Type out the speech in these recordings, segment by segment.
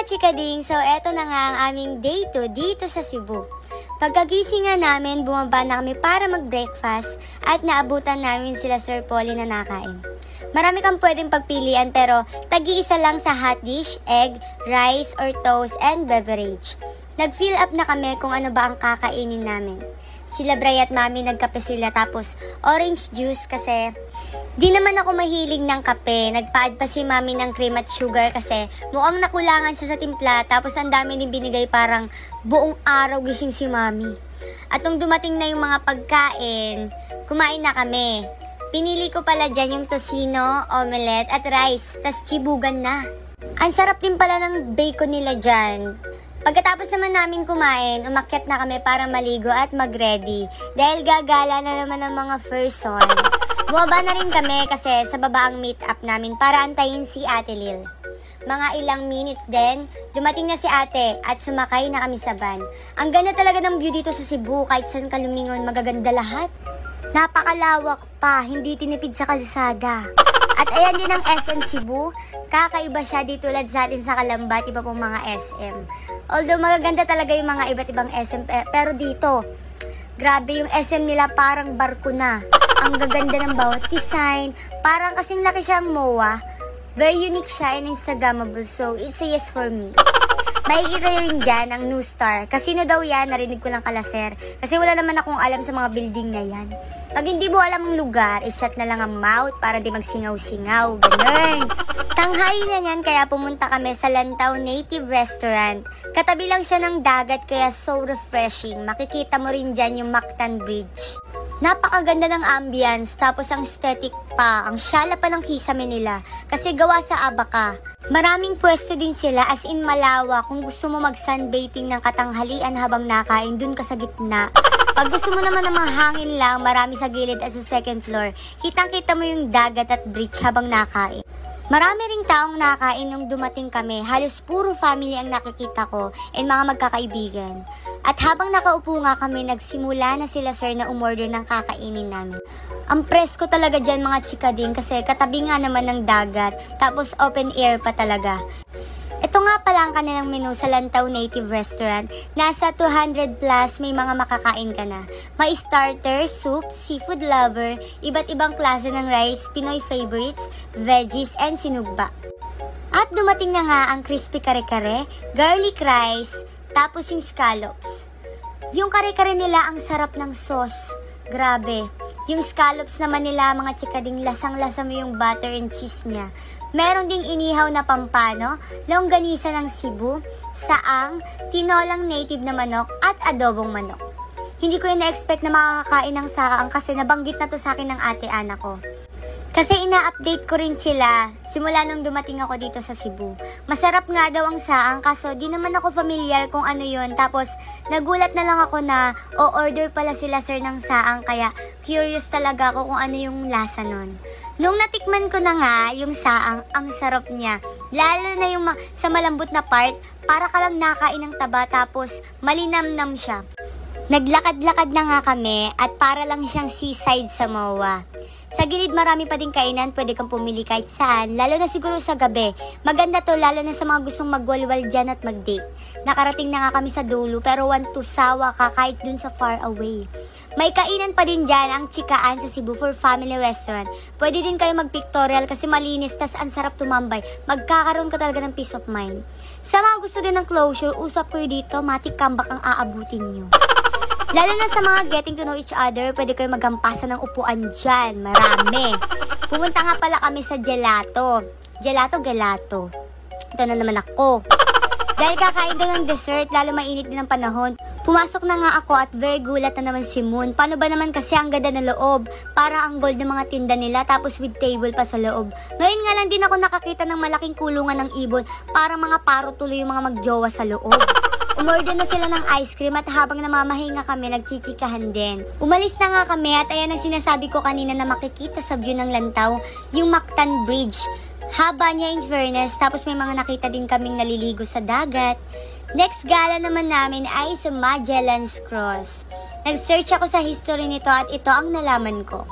mga chikading, so eto na nga ang aming day 2 dito sa Cebu. Pagkagising nga namin, bumaba na kami para mag-breakfast at naabutan namin sila Sir Polly na nakain. Marami kang pwedeng pagpilian pero tagi-isa lang sa hot dish, egg, rice or toast and beverage. Nag-fill up na kami kung ano ba ang kakainin namin. Sila Bray at Mami nagkape sila tapos orange juice kasi di naman ako mahilig ng kape. Nagpa-add pa si Mami ng cream at sugar kasi mukhang nakulangan siya sa timpla tapos ang dami din binigay parang buong araw gising si Mami. At nung dumating na yung mga pagkain, kumain na kami. Pinili ko pala dyan yung tocino, omelette at rice, tas chibugan na. Ang sarap din pala ng bacon nila dyan. Pagkatapos naman namin kumain, umakyat na kami para maligo at mag-ready. Dahil gagala na naman ang mga person. Bumaba na rin kami kasi sa baba ang meet up namin para antayin si Ate Lil. Mga ilang minutes din, dumating na si ate at sumakay na kami sa van. Ang ganda talaga ng view dito sa Cebu, kahit saan ka lumingon, magaganda lahat. Napakalawak pa, hindi tinipid sa kalsada. At ayan din ang SM Cebu, kakaiba siya di tulad sa atin sa Calamba at iba pong mga SM. Although magaganda talaga yung mga iba't ibang SM, pero dito, grabe yung SM nila parang barko na. Ang gaganda ng bawat design, parang kasing laki siyang MOA. Very unique siya and Instagrammable, so it's a yes for me. Makikita rin dyan ang New Star. Casino daw yan, narinig ko lang kalaser. Kasi wala naman akong alam sa mga building na yan. Pag hindi mo alam ang lugar, i-shut na lang ang mouth para di magsingaw-singaw. Ganun. Tanghali na yan, kaya pumunta kami sa Lantaw Native Restaurant. Katabi lang siya ng dagat, kaya so refreshing. Makikita mo rin dyan yung Mactan Bridge. Napakaganda ng ambience, tapos ang aesthetic pa, ang syala pa ng kisame nila, kasi gawa sa Abaca. Maraming pwesto din sila as in malawak kung gusto mo mag-sunbathing ng katanghalian habang nakain, dun ka sa gitna. Pag gusto mo naman ng mahangin lang, marami sa gilid at sa second floor, kitang-kita mo yung dagat at bridge habang nakain. Marami ring taong nakain nung dumating kami, halos puro family ang nakikita ko and mga magkakaibigan. At habang nakaupo nga kami, nagsimula na sila sir na umorder ng kakainin namin. Ang presko talaga dyan mga chikading kasi katabi nga naman ng dagat, tapos open air pa talaga. Ito nga pala ang kanilang menu sa Lantaw Native Restaurant. Nasa 200 plus may mga makakain ka na. May starter, soup, seafood lover, iba't ibang klase ng rice, Pinoy favorites, veggies, and sinugba. At dumating na nga ang crispy kare-kare, garlic rice, tapos yung scallops. Yung kare-kare nila ang sarap ng sauce. Grabe. Yung scallops naman nila mga chikading lasang-lasa mo yung butter and cheese niya. Meron ding inihaw na pampano, longganisa ng Cebu, saang, tinolang native na manok at adobong manok. Hindi ko yung na-expect na makakakain ng saang kasi nabanggit na to sa akin ng ate anak ko. Kasi ina-update ko rin sila simula nung dumating ako dito sa Cebu. Masarap nga daw ang saang kaso di naman ako familiar kung ano yun. Tapos nagulat na lang ako na o-order pala sila sir ng saang kaya curious talaga ako kung ano yung lasa nun. Nung natikman ko na nga yung saang, ang sarap niya. Lalo na yung sa malambot na part, para ka lang nakain ng taba tapos malinamnam siya. Naglakad-lakad na nga kami at para lang siyang seaside sa MOA. Sa gilid marami pa din kainan, pwede kang pumili kahit saan, lalo na siguro sa gabi. Maganda to lalo na sa mga gustong magwalwal dyan at mag-date. Nakarating na nga kami sa dulo pero want to sawa ka kahit dun sa far away. May kainan pa din dyan ang Chikaan sa Cebu for family restaurant. Pwede din kayo mag-pictorial kasi malinis tas ang sarap tumambay. Magkakaroon ka talaga ng peace of mind. Sa mga gusto din ng closure, usap kayo dito, matik comeback ang aabutin nyo. Lalo na sa mga getting to know each other, pwede kayo magampasan ng upuan dyan. Marami. Pumunta nga pala kami sa gelato. Gelato. Ito na naman ako. Dahil kakain daw ng dessert, lalo mainit din ang panahon. Pumasok na nga ako at very gulat na naman si Moon. Paano ba naman kasi ang ganda na loob? Para ang gold ng mga tinda nila tapos with table pa sa loob. Ngayon nga lang din ako nakakita ng malaking kulungan ng ibon. Para mga paro tuloy yung mga magjowa sa loob. Umorder na sila ng ice cream at habang namamahinga kami, nagchichikahan din. Umalis na nga kami at ayan ang sinasabi ko kanina na makikita sa view ng Lantaw, yung Mactan Bridge. Haba niya in fairness, tapos may mga nakita din kaming naliligo sa dagat. Next gala naman namin ay sa Magellan's Cross. Nag-search ako sa history nito at ito ang nalaman ko.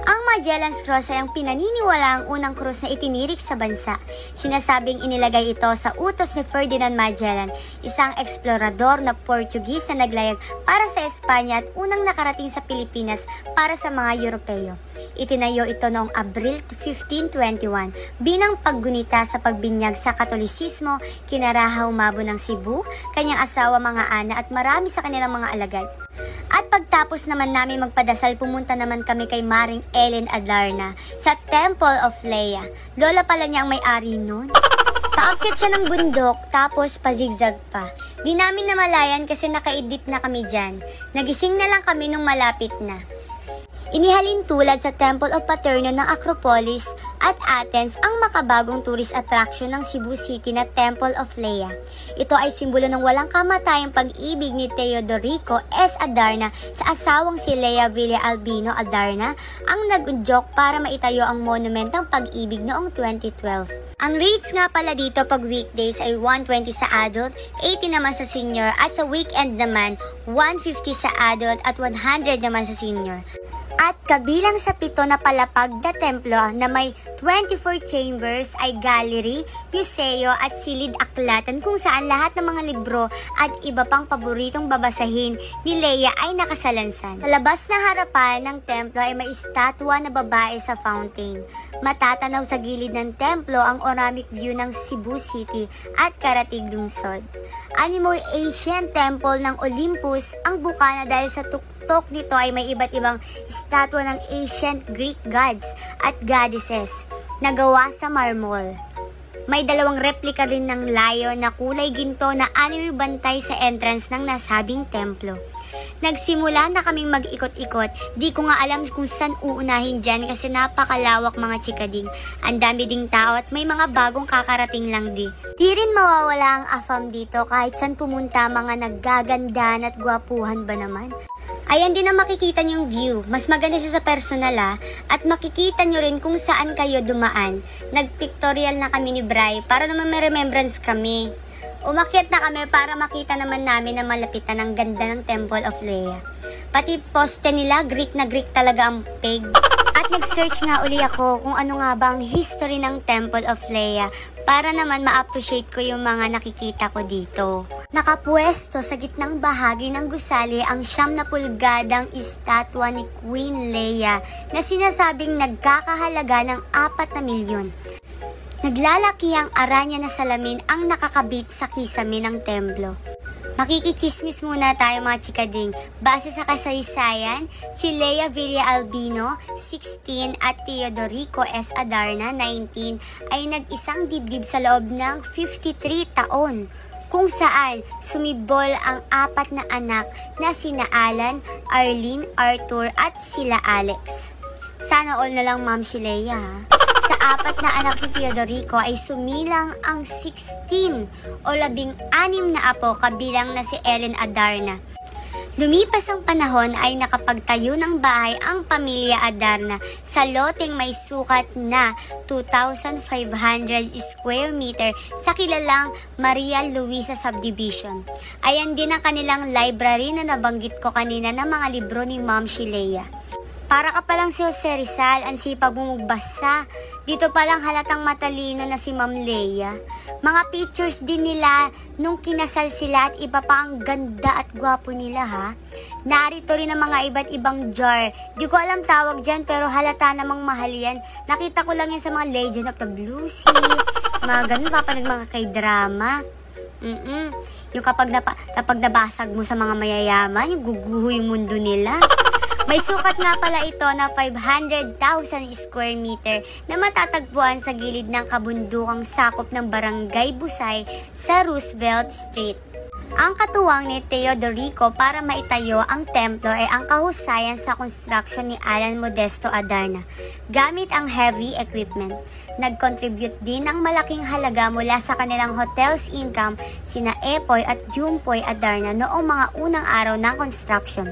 Ang Magellan's Cross ay ang pinaniniwalaang unang krus na itinirik sa bansa. Sinasabing inilagay ito sa utos ni Ferdinand Magellan, isang eksplorador na Portuguese na naglayag para sa Espanya at unang nakarating sa Pilipinas para sa mga Europeo. Itinayo ito noong Abril 1521 bilang paggunita sa pagbinyag sa Katolisismo kina Rahaw Mabo ng Cebu, kanyang asawa, mga ana at marami sa kanilang mga alagad. At pagtapos naman namin magpadasal, pumunta naman kami kay Maring Ellen Adarna sa Temple of Leia. Lola pala niya ang may-ari nun. Paakyat siya ng bundok, tapos pazigzag pa. Di namin namalayan kasi nakaidip na kami dyan. Nagising na lang kami nung malapit na. Inihalin tulad sa Temple of Paterno ng Acropolis at Athens ang makabagong tourist attraction ng Cebu City na Temple of Leia. Ito ay simbolo ng walang kamatayang pag-ibig ni Teodorico S. Adarna sa asawang si Leia Villa Albino Adarna, ang nag-udyok para maitayo ang monumentang pag-ibig noong 2012. Ang rates nga pala dito pag weekdays ay 120 sa adult, 80 naman sa senior, at sa weekend naman 150 sa adult at 100 naman sa senior. At kabilang sa 7 na palapag na templo na may 24 chambers ay gallery, museo at silid-aklatan kung saan lahat ng mga libro at iba pang paboritong babasahin ni Leia ay nakasalansan. Sa labas na harapan ng templo ay may estatwa na babae sa fountain. Matatanaw sa gilid ng templo ang panoramic view ng Cebu City at Karatig lungsod. Animoy ancient temple ng Olympus ang bukana dahil sa tuktok nito ay may iba't ibang estatwa ng ancient Greek gods at goddesses na gawa sa marmol. May 2 replika rin ng lion na kulay ginto na animoy bantay sa entrance ng nasabing templo. Nagsimula na kaming mag-ikot-ikot, di ko nga alam kung saan uunahin dyan kasi napakalawak mga chikading. Ang dami ding tao at may mga bagong kakarating lang di. Di rin mawawala ang afam dito kahit saan pumunta, mga naggagandahan at gwapuhan ba naman. Ayan din na makikita niyong view. Mas maganda siya sa personal at makikita niyo rin kung saan kayo dumaan. Nagpictorial na kami ni Bray para naman may remembrance kami. Umakyat na kami para makita naman namin na malapitan ang ganda ng Temple of Leia. Pati poste nila, Greek na Greek talaga ang peg. At nag-search nga uli ako kung ano nga ba ang history ng Temple of Leia para naman ma-appreciate ko yung mga nakikita ko dito. Nakapwesto sa gitnang bahagi ng gusali ang 9 na pulgadang estatwa ni Queen Leia na sinasabing nagkakahalaga ng 4 milyon. Naglalaki ang aranya na salamin ang nakakabit sa kisame ng templo. Makikichismis muna tayo mga chikading. Base sa kasaysayan, si Leia Villa Albino, 16 at Teodorico S. Adarna, 19 ay nag-isang dibdib sa loob ng 53 taon. Kung saan sumibol ang 4 na anak na sina Alan, Arlene, Arthur at sila Alex. Sana all na lang Ma'am si Leia ha. Sa 4 na anak ni Teodorico ay sumilang ang 16 o 16 na apo kabilang na si Ellen Adarna. Lumipas ang panahon ay nakapagtayo ng bahay ang pamilya Adarna sa loteng may sukat na 2,500 square meter sa kilalang Maria Luisa Subdivision. Ayan din ang kanilang library na nabanggit ko kanina ng mga libro ni Ma'am Leia. Para ka palang si Jose Rizal, ang sipag mo magbasa. Dito palang halatang matalino na si Ma'am Leia. Mga pictures din nila nung kinasal sila at iba pa ang ganda at gwapo nila ha. Narito rin ang mga iba't ibang jar. Di ko alam tawag dyan pero halata namang mahal yan. Nakita ko lang yan sa mga Legend of the Blue Sea. Mga ganun, papanood mga kay-drama. Yung kapag nabasag mo sa mga mayayaman, yung guguho yung mundo nila. May sukat nga pala ito na 500,000 square meter na matatagpuan sa gilid ng kabundukang sakop ng Barangay Busay sa Roosevelt Street. Ang katuwang ni Teodorico para maitayo ang templo ay ang kahusayan sa construction ni Alan Modesto Adarna gamit ang heavy equipment. Nag-contribute din ng malaking halaga mula sa kanilang hotel's income sina Epoy at Jumpoy Adarna noong mga unang araw ng construction.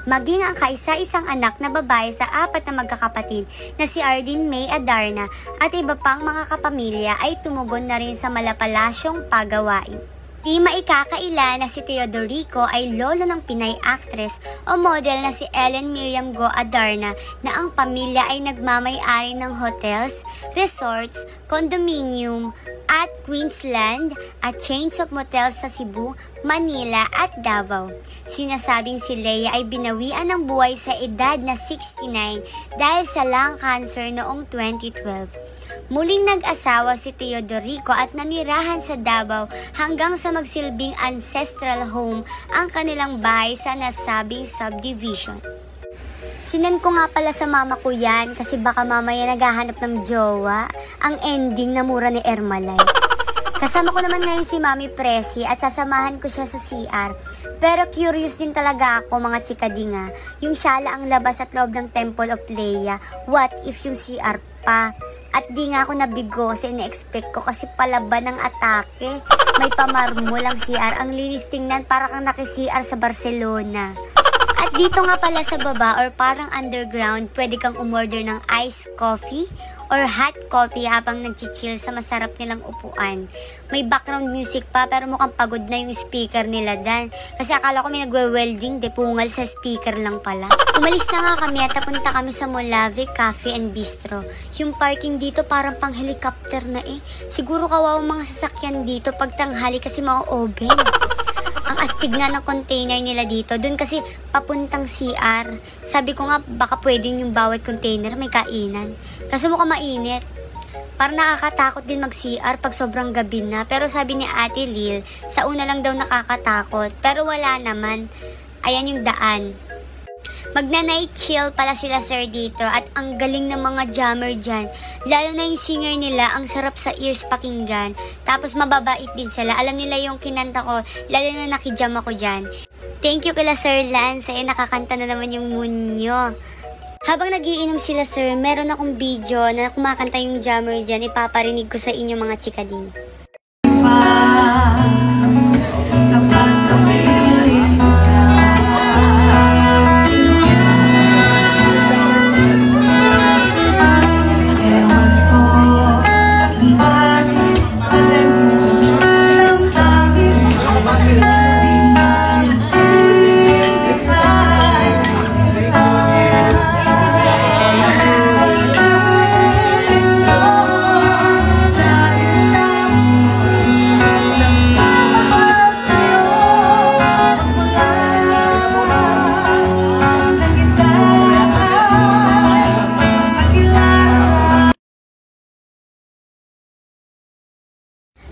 Maging ang kaisa-isang anak na babae sa 4 na magkakapatid na si Arlene May Adarna at iba pang mga kapamilya ay tumugon na rin sa malapalasyong pagawain. Di maikakaila na si Teodorico ay lolo ng Pinay actress o model na si Ellen Miriam Go Adarna na ang pamilya ay nagmamay-ari ng hotels, resorts, condominium at Queensland at chains of motels sa Cebu, Manila at Davao. Sinasabing si Lea ay binawian ng buhay sa edad na 69 dahil sa lung cancer noong 2012. Muling nag-asawa si Teodorico at nanirahan sa Davao hanggang sa magsilbing ancestral home ang kanilang bahay sa nasabing subdivision. Sinan ko nga pala sa mama ko yan kasi baka mamaya naghahanap ng jowa, ang ending na mura ni Ermalay. Kasama ko naman ngayon si Mami Presi at sasamahan ko siya sa CR. Pero curious din talaga ako mga chikadinga, yung siyala ang labas at loob ng Temple of Lea, what if yung CR pa? At di nga ako nabigo sa ine-expect ko kasi palaban ng atake. May pamarmol ang CR, ang linis tingnan para kang naki-CR sa Barcelona. At dito nga pala sa baba or parang underground, pwede kang umorder ng iced coffee or hot coffee habang nag-chill sa masarap nilang upuan. May background music pa pero mukhang pagod na yung speaker nila dan. Kasi akala ko may nagwe-welding, pungal sa speaker lang pala. Umalis na nga kami at napunta kami sa Molave Cafe and Bistro. Yung parking dito parang pang helicopter na eh. Siguro kawawang mga sasakyan dito pag tanghali kasi ma-open. Ang astig nga ng container nila dito. Doon kasi papuntang CR. Sabi ko nga baka pwedeng yung bawat container may kainan. Kasi mukhang mainit. Parang nakakatakot din mag-CR pag sobrang gabi na. Pero sabi ni Ate Lil, sa una lang daw nakakatakot. Pero wala naman. Ayan yung daan. Magna-night chill pala sila sir dito at ang galing ng mga jammer dyan. Lalo na yung singer nila, ang sarap sa ears pakinggan. Tapos mababait din sila. Alam nila yung kinanta ko, lalo na nakijam ako dyan. Thank you kila Sir Lance, nakakanta na naman yung Munyo. Habang nagiinom sila sir, meron akong video na kumakanta yung jammer dyan. Ipaparinig ko sa inyo mga chikading.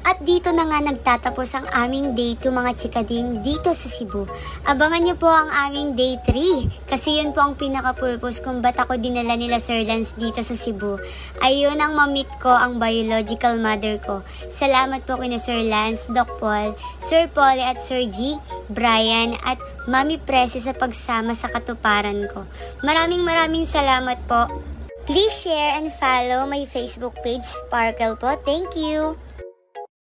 At dito na nga nagtatapos ang aming day 2 mga chikading dito sa Cebu. Abangan nyo po ang aming day 3 kasi yun po ang pinaka-purpose kung ba't ako dinala nila Sir Lance dito sa Cebu. Ayun ang mamit ko ang biological mother ko. Salamat po kina Sir Lance, Doc Paul, Sir Polly at Sir G, Brian at Mami Presi sa pagsama sa katuparan ko. Maraming salamat po. Please share and follow my Facebook page Sparkle po. Thank you!